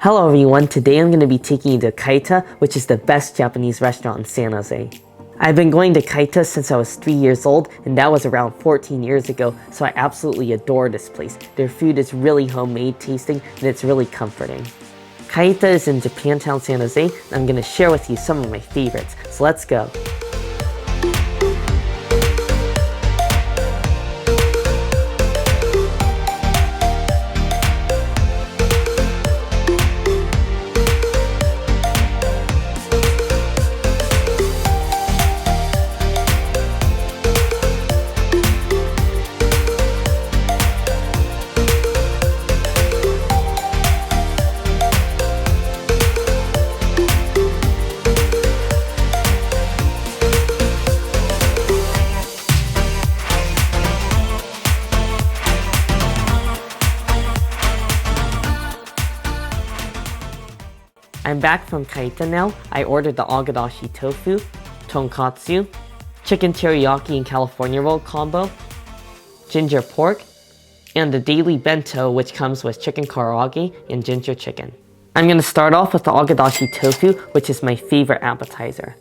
Hello everyone, today I'm going to be taking you to Kaita, which is the best Japanese restaurant in San Jose. I've been going to Kaita since I was 3 years old, and that was around 14 years ago, so I absolutely adore this place. Their food is really homemade tasting, and it's really comforting. Kaita is in Japantown, San Jose, and I'm going to share with you some of my favorites, so let's go. I'm back from Kaita now. I ordered the Agadashi Tofu, Tonkatsu, Chicken Teriyaki and California Roll combo, ginger pork, and the daily bento, which comes with chicken karaage and ginger chicken. I'm going to start off with the Agadashi Tofu, which is my favorite appetizer.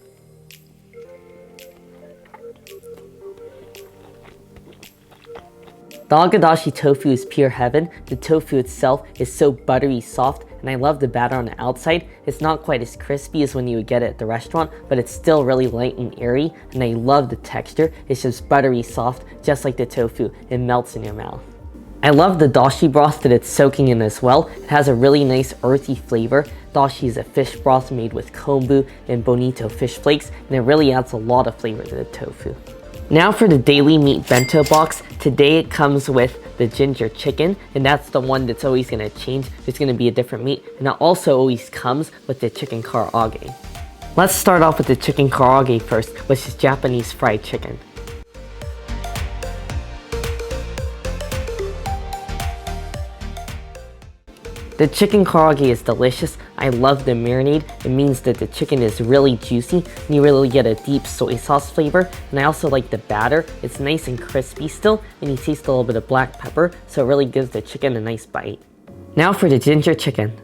The Agadashi Tofu is pure heaven. The tofu itself is so buttery soft, and I love the batter on the outside. It's not quite as crispy as when you would get it at the restaurant, but it's still really light and airy, and I love the texture. It's just buttery soft, just like the tofu. It melts in your mouth. I love the dashi broth that it's soaking in as well. It has a really nice earthy flavor. Dashi is a fish broth made with kombu and bonito fish flakes, and it really adds a lot of flavor to the tofu. Now for the daily meat bento box. Today it comes with the ginger chicken, and that's the one that's always going to change. There's going to be a different meat, and it also always comes with the chicken karaage. Let's start off with the chicken karaage first, which is Japanese fried chicken. The chicken karaage is delicious. I love the marinade. It means that the chicken is really juicy and you really get a deep soy sauce flavor. And I also like the batter. It's nice and crispy still, and you taste a little bit of black pepper, so it really gives the chicken a nice bite. Now for the ginger chicken.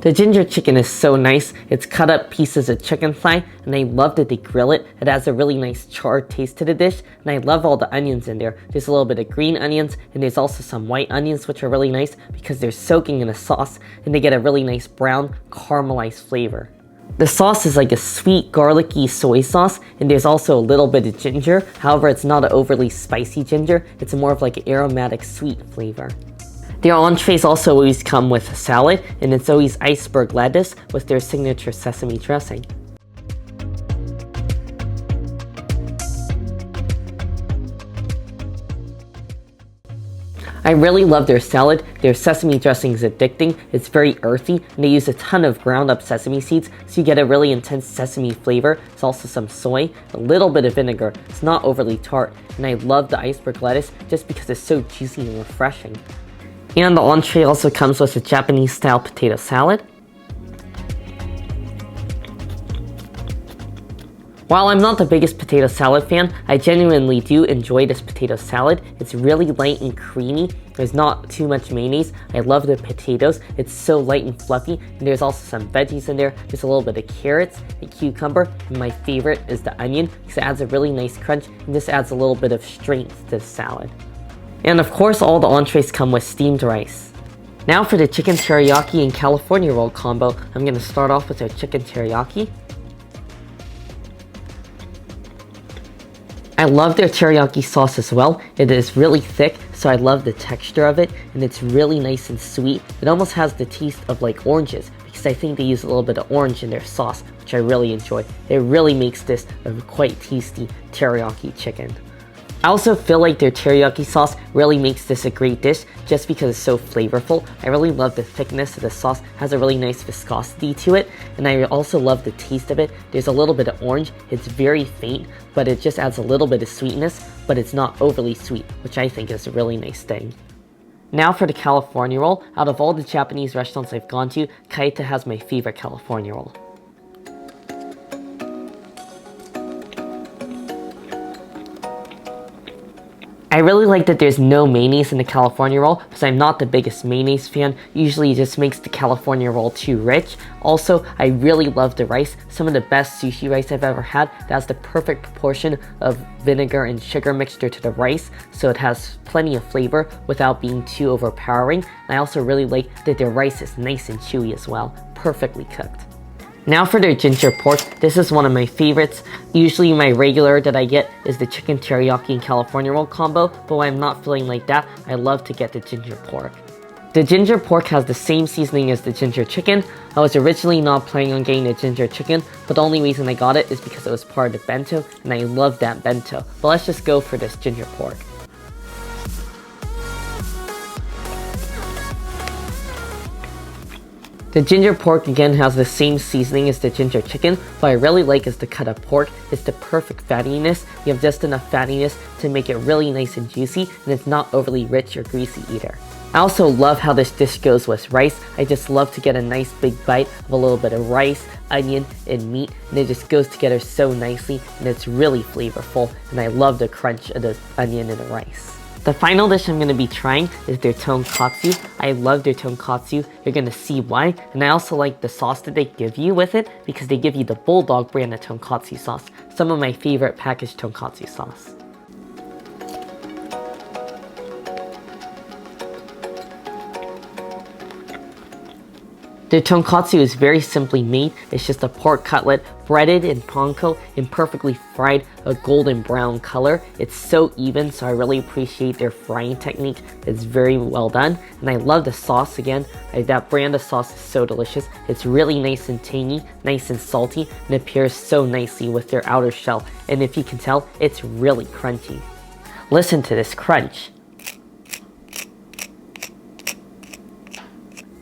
The ginger chicken is so nice. It's cut up pieces of chicken thigh, and I love that they grill it. It has a really nice charred taste to the dish, and I love all the onions in there. There's a little bit of green onions, and there's also some white onions, which are really nice because they're soaking in a sauce, and they get a really nice brown caramelized flavor. The sauce is like a sweet garlicky soy sauce, and there's also a little bit of ginger. However, it's not an overly spicy ginger. It's more of like an aromatic sweet flavor. Their entrees also always come with a salad, and it's always iceberg lettuce with their signature sesame dressing. I really love their salad. Their sesame dressing is addicting. It's very earthy, and they use a ton of ground up sesame seeds, so you get a really intense sesame flavor. There's also some soy, a little bit of vinegar. It's not overly tart, and I love the iceberg lettuce just because it's so juicy and refreshing. And the entree also comes with a Japanese-style potato salad. While I'm not the biggest potato salad fan, I genuinely do enjoy this potato salad. It's really light and creamy. There's not too much mayonnaise. I love the potatoes. It's so light and fluffy, and there's also some veggies in there. There's a little bit of carrots, a cucumber, and my favorite is the onion because it adds a really nice crunch, and this adds a little bit of strength to the salad. And of course, all the entrees come with steamed rice. Now for the chicken teriyaki and California roll combo, I'm going to start off with our chicken teriyaki. I love their teriyaki sauce as well. It is really thick, so I love the texture of it, and it's really nice and sweet. It almost has the taste of like oranges, because I think they use a little bit of orange in their sauce, which I really enjoy. It really makes this a quite tasty teriyaki chicken. I also feel like their teriyaki sauce really makes this a great dish just because it's so flavorful. I really love the thickness of the sauce. It has a really nice viscosity to it, and I also love the taste of it. There's a little bit of orange. It's very faint, but it just adds a little bit of sweetness, but it's not overly sweet, which I think is a really nice thing. Now for the California roll. Out of all the Japanese restaurants I've gone to, Kaita has my favorite California roll. I really like that there's no mayonnaise in the California roll because I'm not the biggest mayonnaise fan. Usually it just makes the California roll too rich. Also, I really love the rice. Some of the best sushi rice I've ever had. That has the perfect proportion of vinegar and sugar mixture to the rice, so it has plenty of flavor without being too overpowering. And I also really like that their rice is nice and chewy as well, perfectly cooked. Now for their ginger pork, this is one of my favorites. Usually my regular that I get is the chicken teriyaki and California roll combo, but when I'm not feeling like that, I love to get the ginger pork. The ginger pork has the same seasoning as the ginger chicken. I was originally not planning on getting the ginger chicken, but the only reason I got it is because it was part of the bento, and I love that bento. But let's just go for this ginger pork. The ginger pork again has the same seasoning as the ginger chicken. What I really like is the cut of pork. It's the perfect fattiness. You have just enough fattiness to make it really nice and juicy, and it's not overly rich or greasy either. I also love how this dish goes with rice. I just love to get a nice big bite of a little bit of rice, onion, and meat, and it just goes together so nicely, and it's really flavorful, and I love the crunch of the onion and the rice. The final dish I'm going to be trying is their tonkatsu. I love their tonkatsu. You're going to see why. And I also like the sauce that they give you with it because they give you the Bulldog brand of tonkatsu sauce. Some of my favorite packaged tonkatsu sauce. The tonkatsu is very simply made. It's just a pork cutlet breaded in panko and perfectly fried a golden brown color. It's so even, so I really appreciate their frying technique. It's very well done. And I love the sauce again. That brand of sauce is so delicious. It's really nice and tangy, nice and salty, and it pairs so nicely with their outer shell. And if you can tell, it's really crunchy. Listen to this crunch.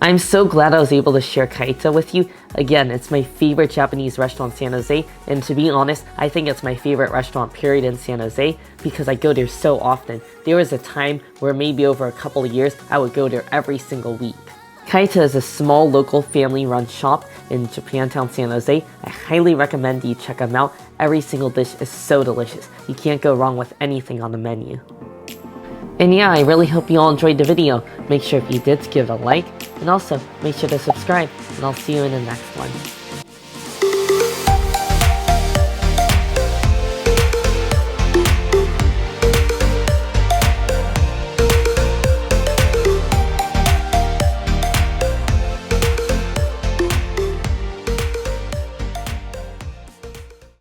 I'm so glad I was able to share Kaita with you. Again, it's my favorite Japanese restaurant in San Jose, and to be honest, I think it's my favorite restaurant period in San Jose because I go there so often. There was a time where maybe over a couple of years, I would go there every single week. Kaita is a small local family-run shop in Japantown, San Jose. I highly recommend you check them out. Every single dish is so delicious. You can't go wrong with anything on the menu. And yeah, I really hope you all enjoyed the video. Make sure if you did to give it a like, and also make sure to subscribe, and I'll see you in the next one.